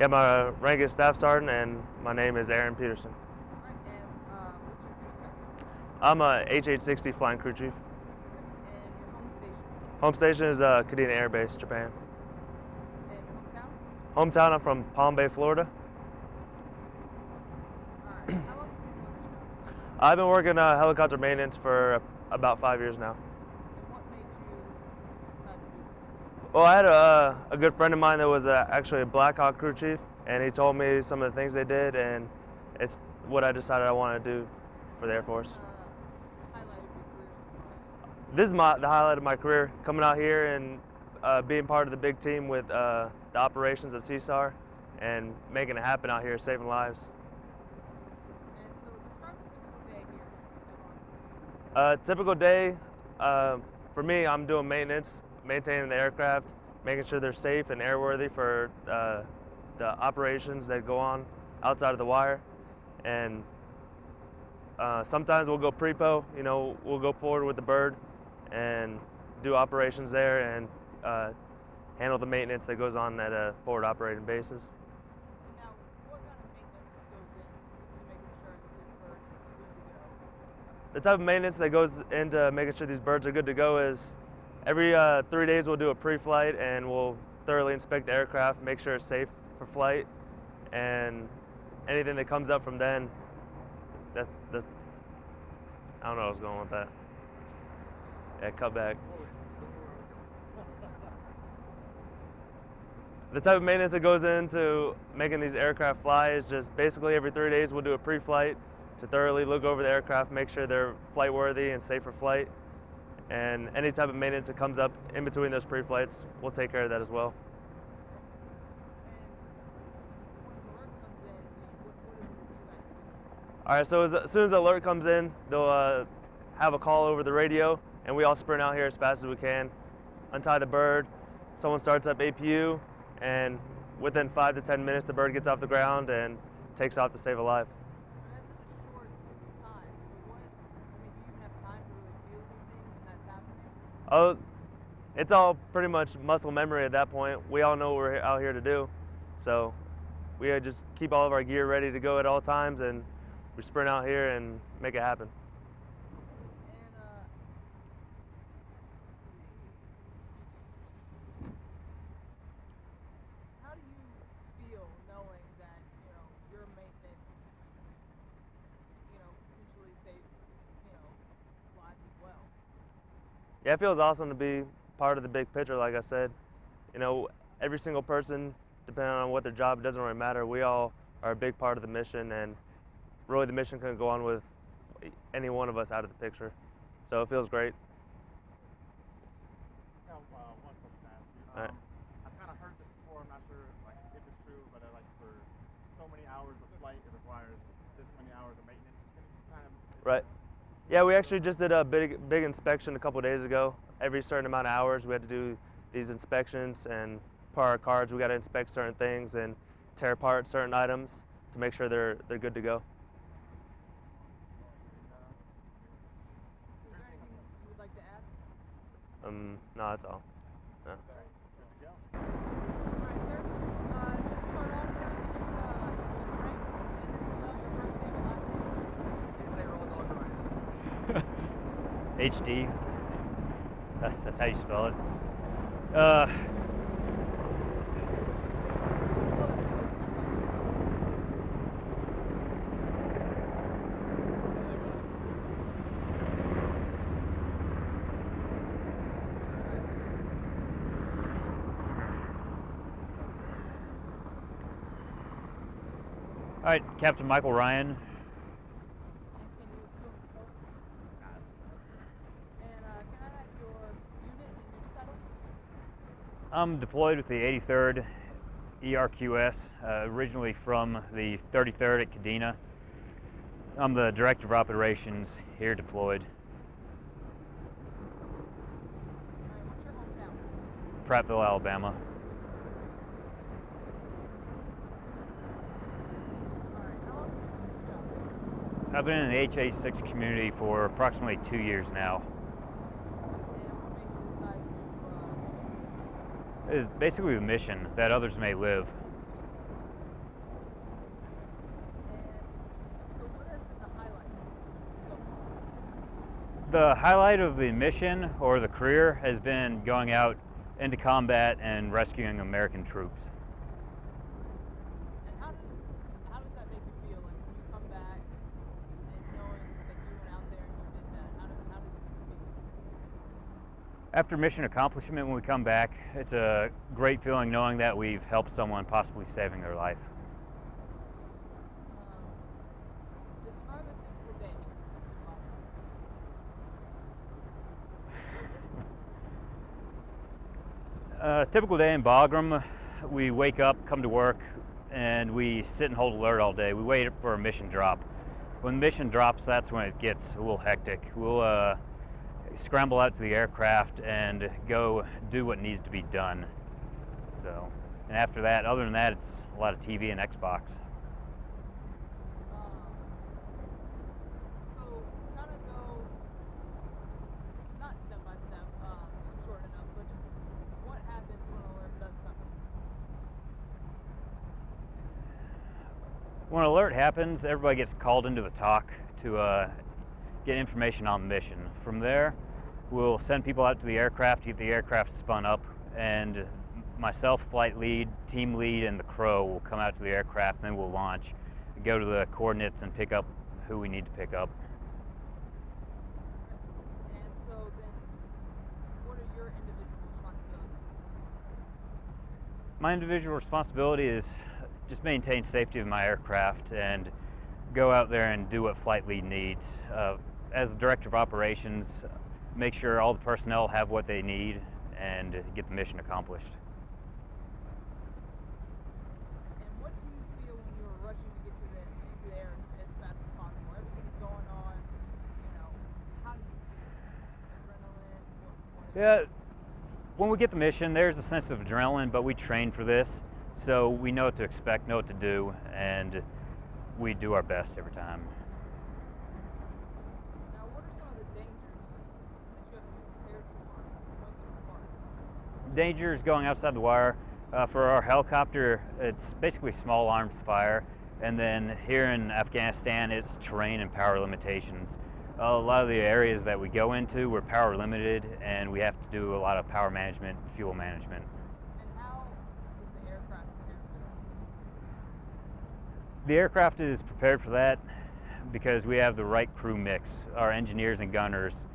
Yeah, my rank is Staff Sergeant, and my name is Aaron Peterson. Alright, and what's your duty title? I'm a HH-60 Flying Crew Chief. And your home station? Home station is Kadena Air Base, Japan. And your hometown? Hometown, I'm from Palm Bay, Florida. Alright, how long have you been doing this job? I've been working helicopter maintenance for about 5 years now. And what made you decide to do this? Well, I had a good friend of mine that was actually a Black Hawk crew chief, and he told me some of the things they did, and it's what I decided I wanted to do for the Air Force. Highlight of your career so far? This is the highlight of my career, coming out here and being part of the big team with the operations of CSAR and making it happen out here, saving lives. And so describe a typical day here at Hawk. Typical day, for me, I'm doing maintenance, maintaining the aircraft, making sure they're safe and airworthy for the operations that go on outside of the wire. And sometimes we'll go pre-po, we'll go forward with the bird and do operations there and handle the maintenance that goes on at a forward operating basis. And now, what kind of maintenance goes into making sure that this bird is good to go? The type of maintenance that goes into making sure these birds are good to go is every 3 days we'll do a pre-flight and we'll thoroughly inspect the aircraft, make sure it's safe for flight, and anything that comes up from then, that's I don't know where I was going with that. Yeah, cut back. The type of maintenance that goes into making these aircraft fly is just basically every 3 days we'll do a pre-flight to thoroughly look over the aircraft, make sure they're flight worthy and safe for flight. And any type of maintenance that comes up in between those pre-flights, we'll take care of that as well. And when the alert comes in, what is it that you guys do? All right, so as soon as the alert comes in, they'll have a call over the radio, and we all sprint out here as fast as we can, untie the bird, someone starts up APU, and within 5 to 10 minutes the bird gets off the ground and takes off to save a life. I mean, that's such a short time, so do you even have time to really feel anything when that's happening? Oh, it's all pretty much muscle memory at that point. We all know what we're out here to do, so we just keep all of our gear ready to go at all times, and we sprint out here and make it happen. And how do you feel knowing that your maintenance potentially saves lives as well? Yeah, it feels awesome to be part of the big picture, like I said. Every single person, depending on what their job, it doesn't really matter. We all are a big part of the mission, and really the mission couldn't go on with any one of us out of the picture. So it feels great. I have one question to ask you. All right. I've kind of heard this before. I'm not sure if it's true, but for so many hours of flight, it requires this many hours of maintenance. Can you kind of? Right. Yeah, we actually just did a big inspection a couple of days ago. Every certain amount of hours, we had to do these inspections, and per our cards, we got to inspect certain things and tear apart certain items to make sure they're good to go. Is there anything you would like to add? No, that's all. No. Good to go. Alright, sir. Just to start off, can I get you your rank and then spell your first name and last name? Can you say roll dog right? HD. That's how you spell it. All right, Captain Michael Ryan. And can you feel control? And can I have your unit and duty title? I'm deployed with the 83rd ERQS, originally from the 33rd at Kadena. I'm the Director of Operations here deployed. Alright, what's your hometown? Prattville, Alabama. Alright, how long have you been doing this job? I've been in the HH-60 community for approximately 2 years now. And what made you decide to It is basically the mission that others may live. The highlight of the mission or the career has been going out into combat and rescuing American troops. And how does that make you feel? Like when you come back and knowing that you went out there and you did that, how does it feel? After mission accomplishment, when we come back, it's a great feeling knowing that we've helped someone, possibly saving their life. Describe a typical day. A typical day in Bagram, we wake up, come to work, and we sit and hold alert all day. We wait for a mission drop. When the mission drops, that's when it gets a little hectic. We'll scramble out to the aircraft and go do what needs to be done. So, and after that, other than that, it's a lot of TV and Xbox. So kind of go, not step by step, short enough, but just what happens when an alert does come? When an alert happens, everybody gets called into the talk to get information on the mission. From there, we'll send people out to the aircraft, get the aircraft spun up, and myself, flight lead, team lead, and the crow will come out to the aircraft, and then we'll launch, go to the coordinates and pick up who we need to pick up. And so then, what are your individual responsibilities? My individual responsibility is just maintain safety of my aircraft and go out there and do what flight lead needs. As the director of operations, make sure all the personnel have what they need and get the mission accomplished. And what do you feel when you were rushing to get into the air as fast as possible? Everything's going on, how do you feel? Adrenaline? Yeah, when we get the mission, there's a sense of adrenaline, but we train for this, so we know what to expect, know what to do, and we do our best every time. Now, what are some of the dangers that you have to be prepared for once you depart? Dangers going outside the wire. For our helicopter, it's basically small arms fire, and then here in Afghanistan, it's terrain and power limitations. A lot of the areas that we go into, we're power limited, and we have to do a lot of power management, fuel management. And how is the aircraft prepared for that? The aircraft is prepared for that because we have the right crew mix. Our engineers and gunners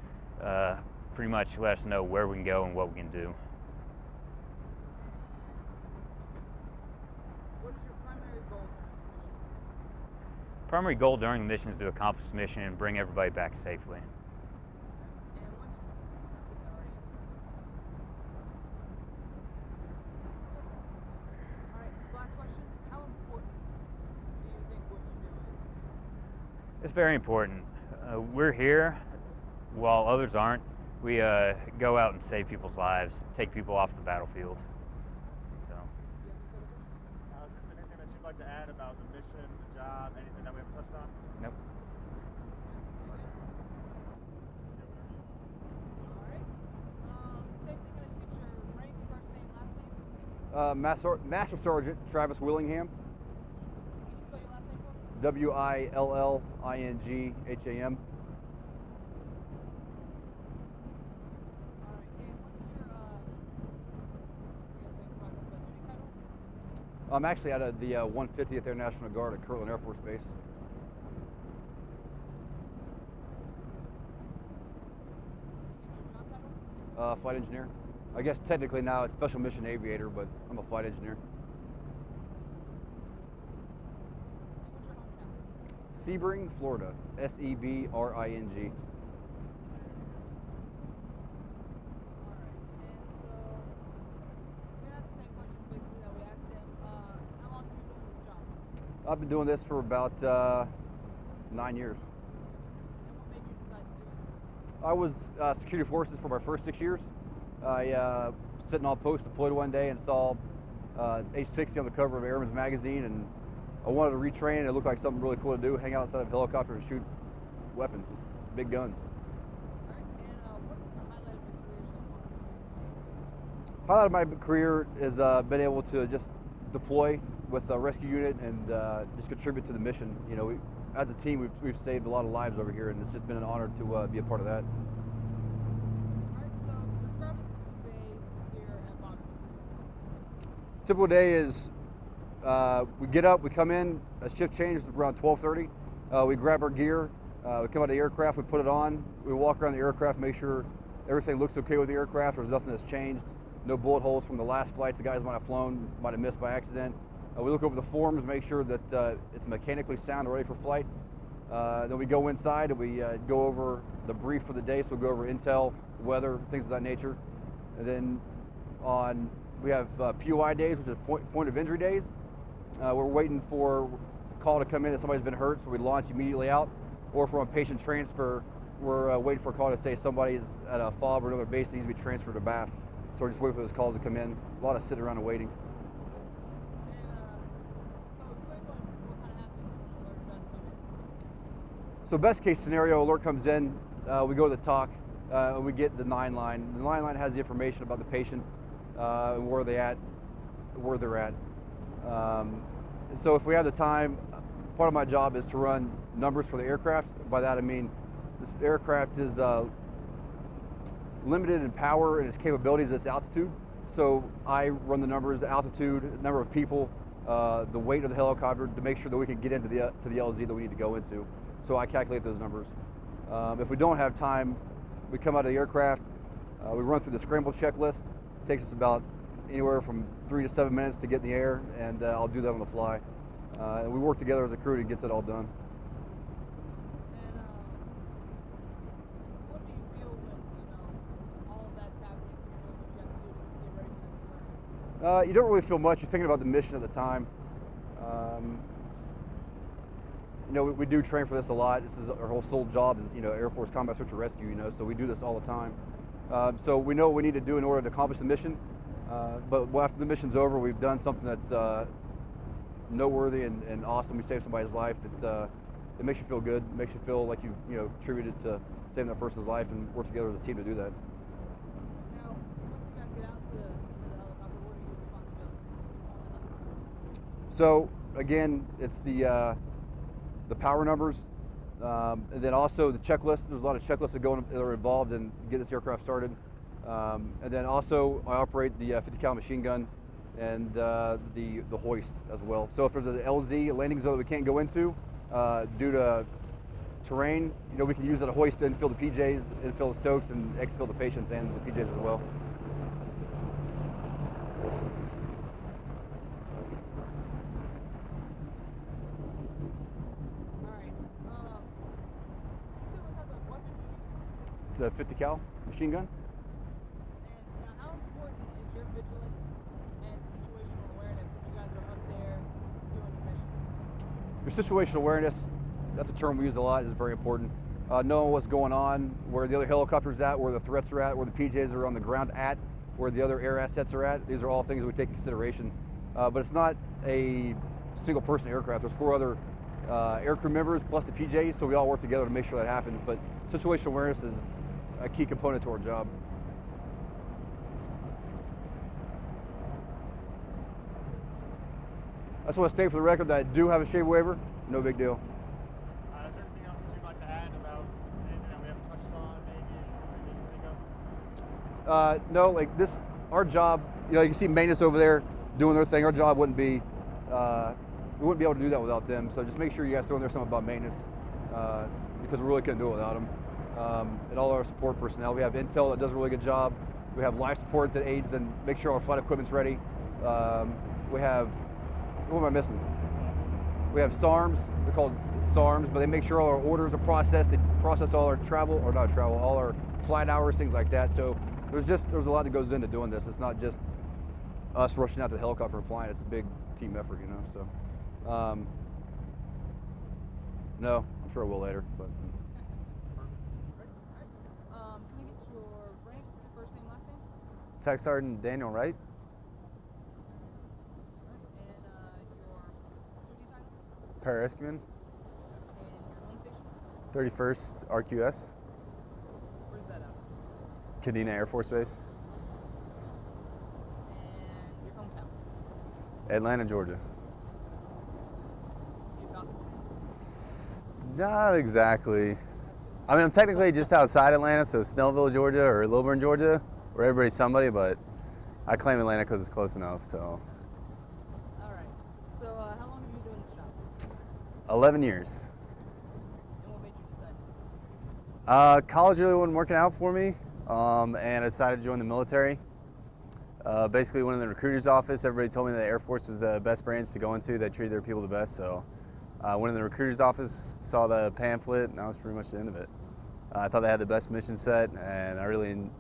pretty much let us know where we can go and what we can do. What is your primary goal during the mission? Primary goal during the mission is to accomplish the mission and bring everybody back safely. And once you, I think I already answered that question. All right, last question. How important do you think what you do is? It's very important. We're here while others aren't. We go out and save people's lives, take people off the battlefield. So. Do you have any further questions? Is there anything that you'd like to add about the mission, the job, anything that we haven't touched on? Nope. All right. Same thing. Can I just get your rank, first name, last name? Master Sergeant Travis Willingham, And can you spell your last name for me? Willingham. All right. And what's your duty title? I'm actually out of the 150th Air National Guard at Kirtland Air Force Base. And your job title? Flight engineer. I guess technically now it's special mission aviator, but I'm a flight engineer. And what's your hometown? Sebring, Florida. Sebring. All right. And so, we asked the same questions basically that we asked him. How long have you been doing this job? I've been doing this for about 9 years. And what made you decide to do it? I was security forces for my first 6 years. I sitting on post deployed one day and saw HH-60 on the cover of Airman's magazine, and I wanted to retrain. It looked like something really cool to do, hang out inside of a helicopter and shoot weapons, big guns. All right. And what is the highlight of your career so far? Highlight of my career is being able to just deploy with a rescue unit and just contribute to the mission. You know, as a team, we've saved a lot of lives over here, and it's just been an honor to be a part of that. All right, so describe a typical day here at Bagram. Typical day is we get up, we come in, a shift changes around 12:30. We grab our gear, we come out of the aircraft, we put it on, we walk around the aircraft, make sure everything looks okay with the aircraft, there's nothing that's changed, no bullet holes from the last flights the guys might have flown, might have missed by accident. We look over the forms, make sure that it's mechanically sound and ready for flight. Then we go inside and we go over the brief for the day, so we'll go over intel, weather, things of that nature. And then we have POI days, which is point of injury days. We're waiting for a call to come in that somebody's been hurt, so we launch immediately out. Or if we're on patient transfer, we're waiting for a call to say somebody's at a FOB or another base that needs to be transferred to BAF. So we're just waiting for those calls to come in. A lot of sitting around and waiting. So explain what kind of happens when an alert does come in. So best case scenario, alert comes in, we go to the TOC, and we get the 9 line. The 9 line has the information about the patient, where they're at. And so if we have the time, part of my job is to run numbers for the aircraft. By that I mean this aircraft is limited in power and its capabilities at its altitude. So I run the numbers, the altitude, number of people, the weight of the helicopter to make sure that we can get into the LZ that we need to go into. So I calculate those numbers. If we don't have time, we come out of the aircraft, we run through the scramble checklist. It takes us about anywhere from 3 to 7 minutes to get in the air, and I'll do that on the fly. And we work together as a crew to get that all done. And what do you feel when all of that's happening? You're doing what you have to do to get ready for this alert? You don't really feel much. You're thinking about the mission at the time. We do train for this a lot. This is our whole sole job is Air Force Combat Search and Rescue. So we do this all the time. So we know what we need to do in order to accomplish the mission. But after the mission's over, we've done something that's noteworthy and awesome. We saved somebody's life. It makes you feel good. It makes you feel like you've contributed to saving that person's life, and work together as a team to do that. Now, once you guys get out to the helicopter, what are your responsibilities? So again, it's the power numbers, and then also the checklist. There's a lot of checklists that are involved in getting this aircraft started. And then also I operate the 50 cal machine gun and the hoist as well. So if there's an LZ, a landing zone that we can't go into due to terrain, we can use that hoist to infill the PJs, infill the stokes, and exfil the patients and the PJs as well. All right. You said what type of weapon you use? It's a 50 cal machine gun. And now, how important is your vigilance and situational awareness when you guys are up there doing the mission? Your situational awareness, that's a term we use a lot, is very important. Knowing what's going on, where the other helicopter's at, where the threats are at, where the PJs are on the ground at, where the other air assets are at. These are all things we take into consideration. But it's not a single person aircraft. There's 4 other aircrew members plus the PJs, so we all work together to make sure that happens. But situational awareness is a key component to our job. I just want to state for the record that I do have a shave waiver. No big deal. Is there anything else that you'd like to add about anything that we haven't touched on, maybe you think of? No, like this, our job, you can see maintenance over there doing their thing. Our job wouldn't be, we wouldn't be able to do that without them. So just make sure you guys throw in there something about maintenance because we really couldn't do it without them. And all our support personnel. We have Intel that does a really good job. We have life support that aids and make sure our flight equipment's ready. We have, what am I missing? We have SARMs, they're called SARMs, but they make sure all our orders are processed. They process all our all our flight hours, things like that. So there's a lot that goes into doing this. It's not just us rushing out to the helicopter and flying. It's a big team effort, So, no, I'm sure I will later, but. Can I get your rank, first name, last name? Tech Sergeant Daniel Wright, And your duty title? Pararescueman, And your link station? 31st RQS, Where's that at? Kadena Air Force Base, And your hometown? Atlanta, Georgia. Your Falcon Not exactly. I mean, I'm technically just outside Atlanta, so Snellville, Georgia, or Lilburn, Georgia, where everybody's somebody, but I claim Atlanta because it's close enough, so. All right. So how long have you been doing this job? 11 years. And what made you decide? College really wasn't working out for me, and I decided to join the military. Basically went in the recruiter's office. Everybody told me that the Air Force was the best branch to go into. They treated their people the best, so I went in the recruiter's office, saw the pamphlet, and that was pretty much the end of it. I thought they had the best mission set, and I really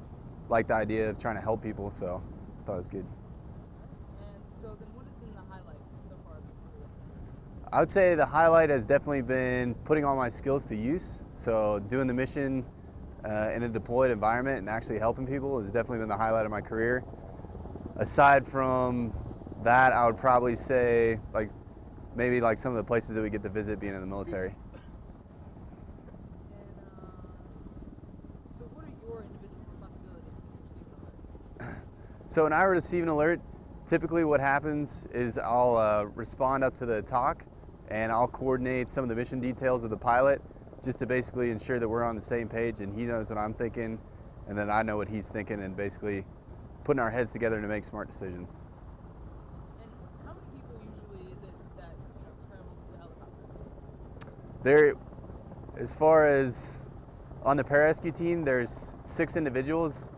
liked the idea of trying to help people, so I thought it was good. And so then what has been the highlight so far of your career? I would say the highlight has definitely been putting all my skills to use. So doing the mission in a deployed environment and actually helping people has definitely been the highlight of my career. Aside from that, I would probably say maybe some of the places that we get to visit being in the military. So what are your individual responsibilities when you receive an alert? So when I receive an alert, typically what happens is I'll respond up to the TOC and I'll coordinate some of the mission details with the pilot just to basically ensure that we're on the same page and he knows what I'm thinking and then I know what he's thinking, and basically putting our heads together to make smart decisions. And how many people usually is it that scramble to the helicopter? There, as far as on the pararescue team, there's 6 individuals,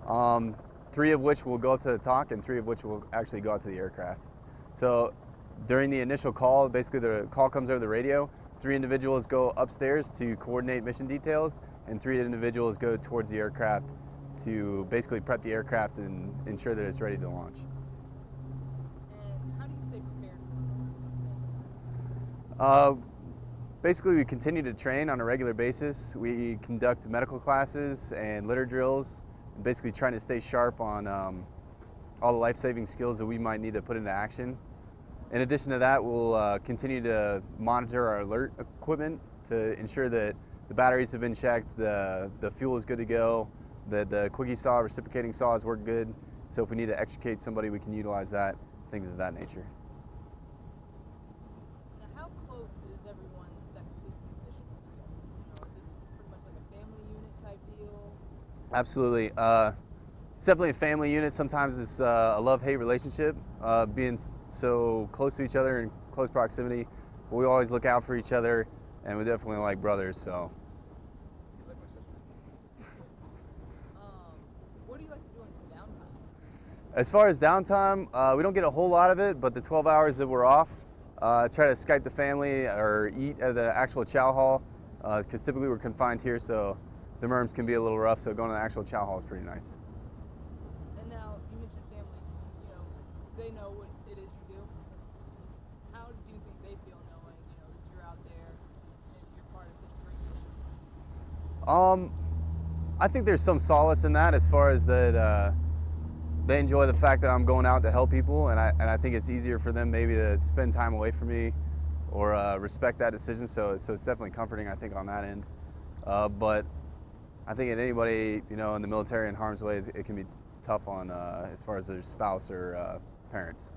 3 of which will go up to the TOC and 3 of which will actually go out to the aircraft. So during the initial call, basically the call comes over the radio, 3 individuals go upstairs to coordinate mission details and 3 individuals go towards the aircraft to basically prep the aircraft and ensure that it's ready to launch. And how do you stay prepared for an alert? Basically, we continue to train on a regular basis. We conduct medical classes and litter drills, and basically trying to stay sharp on all the life-saving skills that we might need to put into action. In addition to that, we'll continue to monitor our alert equipment to ensure that the batteries have been checked, the fuel is good to go, that the quickie saw, reciprocating saws work good. So if we need to extricate somebody, we can utilize that, things of that nature. Now, how close is everyone that completes these missions together? Is it pretty much like a family unit type deal? Absolutely. It's definitely a family unit. Sometimes it's a love-hate relationship, being so close to each other in close proximity. But we always look out for each other, and we're definitely like brothers. So. He's like my sister. What do you like to do on your downtime? As far as downtime, we don't get a whole lot of it, but the 12 hours that we're off, try to Skype the family or eat at the actual chow hall, because typically we're confined here, so the MERMs can be a little rough, so going to the actual chow hall is pretty nice. And now, you mentioned family, they know what it is you do. How do you think they feel knowing, that you're out there and you're part of such a great mission? I think there's some solace in that, as far as that they enjoy the fact that I'm going out to help people, and I think it's easier for them maybe to spend time away from me or respect that decision. So it's definitely comforting, I think, on that end. But I think anybody in the military in harm's way, it can be tough on as far as their spouse or parents.